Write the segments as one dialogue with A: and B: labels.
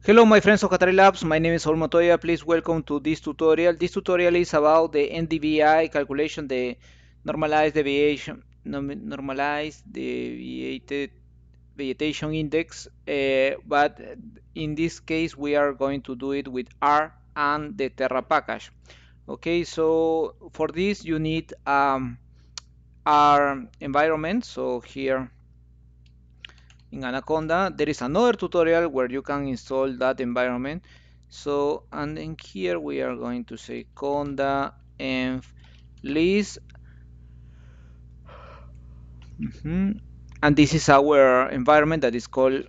A: Hello my friends of Qatari Labs, my name is Saul Montoya. Please welcome to this tutorial. This tutorial is about the NDVI calculation, the normalized deviation, normalized deviated vegetation index, but in this case we are going to do it with R and the Terra package. Okay, so for this you need R environment. So here in Anaconda there is another tutorial where you can install that environment. So and then here we are going to say conda env list, and this is our environment that is called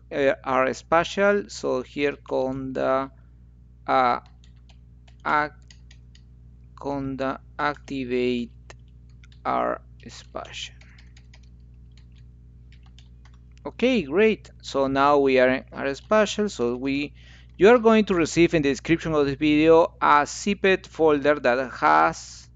A: R spatial. So here conda uh, conda activate R spatial. Okay, great. So now we are in our spatial. So you are going to receive in the description of this video a zipped folder that has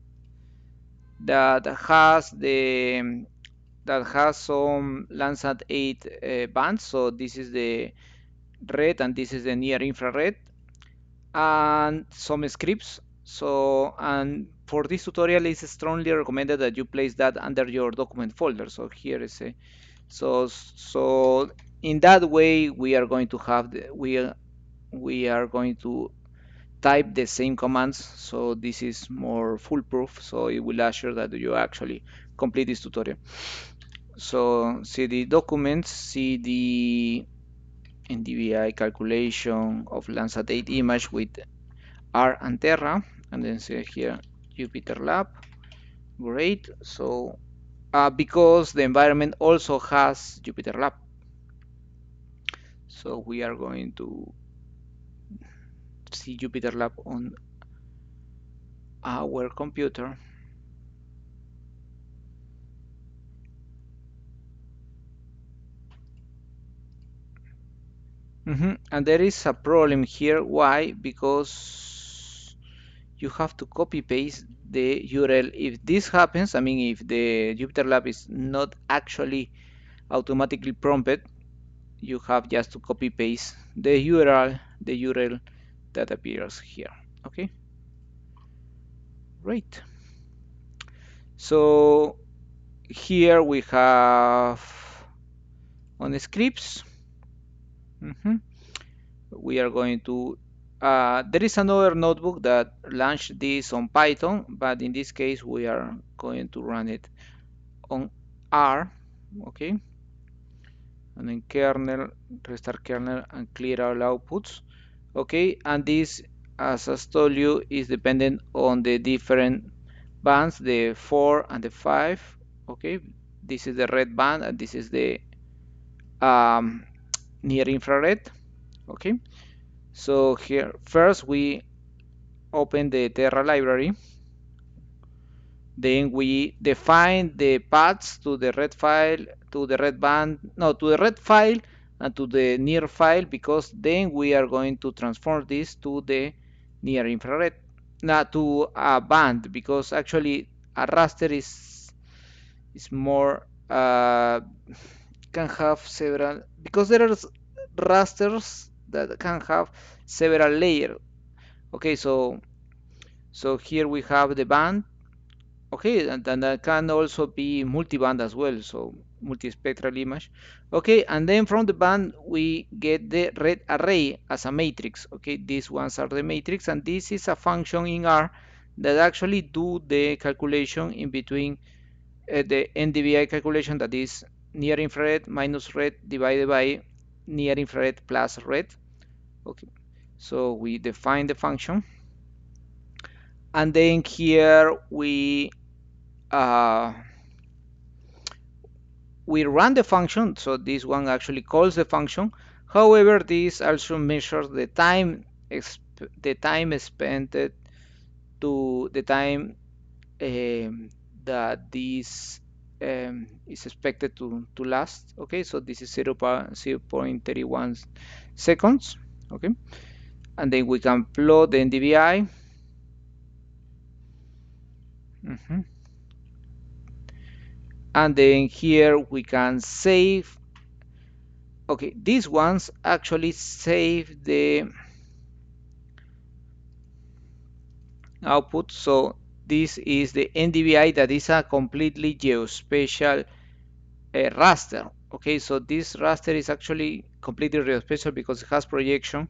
A: some Landsat 8 bands. So this is the red and this is the near infrared, and some scripts. So and for this tutorial, it's strongly recommended that you place that under your document folder. So here is a so in that way we are going to have we are going to type the same commands, so this is more foolproof, so it will assure that you actually complete this tutorial. So see the documents, see the NDVI calculation of Landsat 8 image with R and Terra, and then see here Jupyter Lab. Great. So because the environment also has Jupyter Lab, so we are going to see Jupyter Lab on our computer. And there is a problem here. Why? Because you have to copy paste the URL. If this happens, I mean, if the Jupyter Lab is not actually automatically prompted, you have just to copy paste the URL that appears here. Okay, great. So here we have on the scripts. We are going to there is another notebook that launched this on Python, but in this case we are going to run it on R. Okay, and then kernel, restart kernel, and clear all outputs. Okay, and this, as I told you, is dependent on the different bands, the 4 and the 5. Okay, this is the red band and this is the near infrared. Okay, so here first we open the Terra library, then we define the paths to the red file, to the red band, no, to the red file and to the near file, because then we are going to transform this to the near infrared, not to a band, because actually a raster is more can have several, because there are rasters that can have several layers. Okay, so here we have the band. Okay, and that can also be multi-band as well, so multispectral image. Okay, and then from the band we get the red array as a matrix. Okay, these ones are the matrix, and this is a function in R that actually do the calculation in between the NDVI calculation, that is near infrared minus red divided by near infrared plus red. Okay, so we define the function, and then here uh, we run the function. So this one actually calls the function. However, this also measures the time spent to the time that this is expected to last. Okay, so this is 0.31 seconds. Okay, and then we can plot the NDVI. And then here we can save. Okay, these ones actually save the output. So this is the NDVI, that is a completely geospatial raster. Okay, so this raster is actually completely geospatial because it has projection.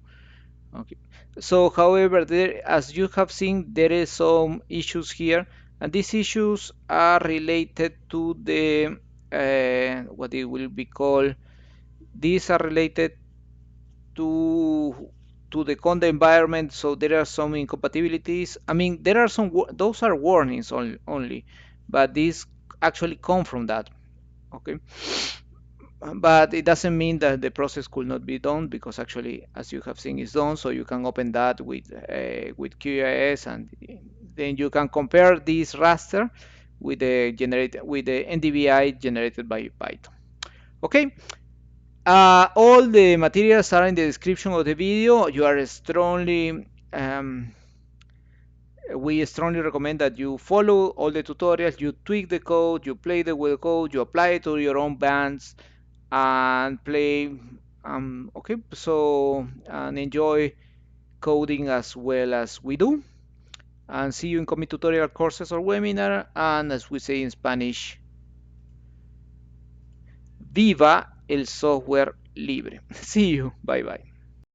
A: Okay. So, however, there, as you have seen, there is some issues here, and these issues are related to the what it will be called. These are related to the content environment. So there are some incompatibilities. I mean, there are some those are warnings only, but these actually come from that. Okay, but it doesn't mean that the process could not be done, because actually, as you have seen, it's done. So you can open that with QGIS, and then you can compare this raster with the NDVI generated by Python. Okay. All the materials are in the description of the video. You are strongly we strongly recommend that you follow all the tutorials, you tweak the code, you play with the code, you apply it to your own bands, and play. Okay, so and enjoy coding as well as we do. And see you in coming tutorial courses or webinar. And as we say in Spanish, viva el software libre. See you. Bye bye.